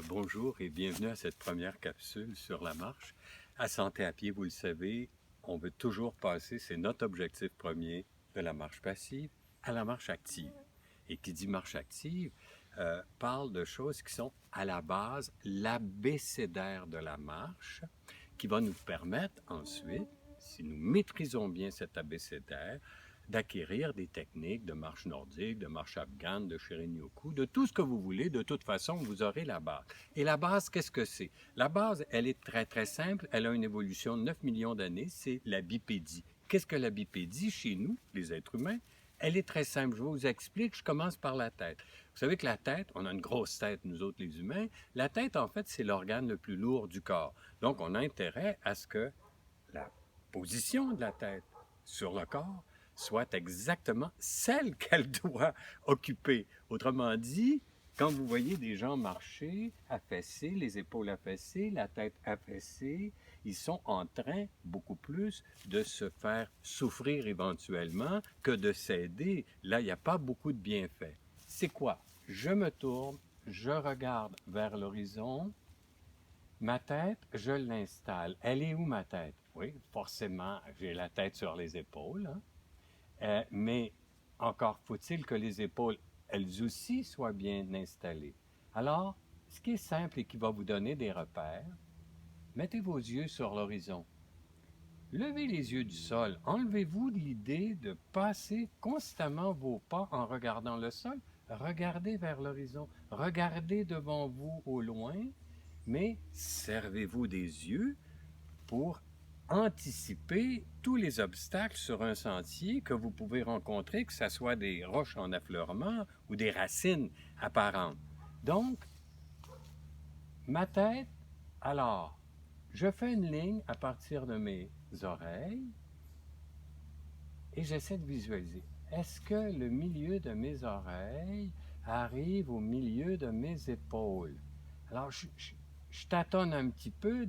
Bonjour et bienvenue à cette première capsule sur la marche. À Santé à pied, vous le savez, on veut toujours passer, c'est notre objectif premier, de la marche passive à la marche active. Et qui dit marche active parle de choses qui sont à la base l'abécédaire de la marche, qui va nous permettre ensuite, si nous maîtrisons bien cet abécédaire, d'acquérir des techniques de marche nordique, de marche afghane, de Shirin-Yoku, de tout ce que vous voulez. De toute façon, vous aurez la base. Et la base, qu'est-ce que c'est? La base, elle est très, très simple. Elle a une évolution de 9 millions d'années. C'est la bipédie. Qu'est-ce que la bipédie chez nous, les êtres humains? Elle est très simple. Je vous explique. Je commence par la tête. Vous savez que la tête, on a une grosse tête, nous autres, les humains. La tête, en fait, c'est l'organe le plus lourd du corps. Donc, on a intérêt à ce que la position de la tête sur le corps soit exactement celle qu'elle doit occuper. Autrement dit, quand vous voyez des gens marcher affaissés, les épaules affaissées, la tête affaissée, ils sont en train beaucoup plus de se faire souffrir éventuellement que de s'aider. Là, il n'y a pas beaucoup de bienfaits. C'est quoi? Je me tourne, je regarde vers l'horizon. Ma tête, je l'installe. Elle est où ma tête? Oui, forcément, j'ai la tête sur les épaules, hein? Mais encore faut-il que les épaules, elles aussi, soient bien installées. Alors, ce qui est simple et qui va vous donner des repères, mettez vos yeux sur l'horizon. Levez les yeux du sol. Enlevez-vous de l'idée de passer constamment vos pas en regardant le sol. Regardez vers l'horizon. Regardez devant vous au loin, mais servez-vous des yeux pour anticiper tous les obstacles sur un sentier que vous pouvez rencontrer, que ce soit des roches en affleurement ou des racines apparentes. Donc, ma tête, alors, je fais une ligne à partir de mes oreilles et j'essaie de visualiser. Est-ce que le milieu de mes oreilles arrive au milieu de mes épaules? Alors, je tâtonne un petit peu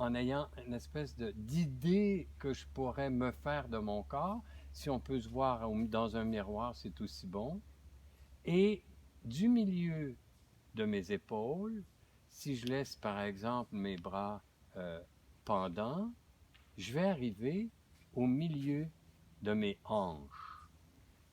en ayant une espèce d'idée que je pourrais me faire de mon corps. Si on peut se voir dans un miroir, c'est aussi bon. Et du milieu de mes épaules, si je laisse par exemple mes bras pendants, je vais arriver au milieu de mes hanches.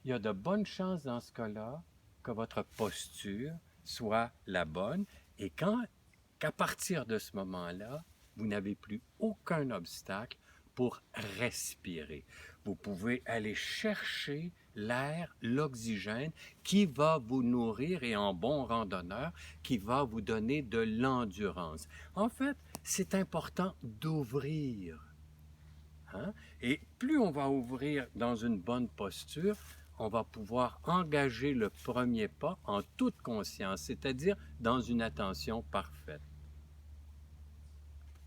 Il y a de bonnes chances dans ce cas-là que votre posture soit la bonne et qu'à partir de ce moment-là, vous n'avez plus aucun obstacle pour respirer. Vous pouvez aller chercher l'air, l'oxygène qui va vous nourrir et en bon randonneur, qui va vous donner de l'endurance. En fait, c'est important d'ouvrir. Hein? Et plus on va ouvrir dans une bonne posture, on va pouvoir engager le premier pas en toute conscience, c'est-à-dire dans une attention parfaite.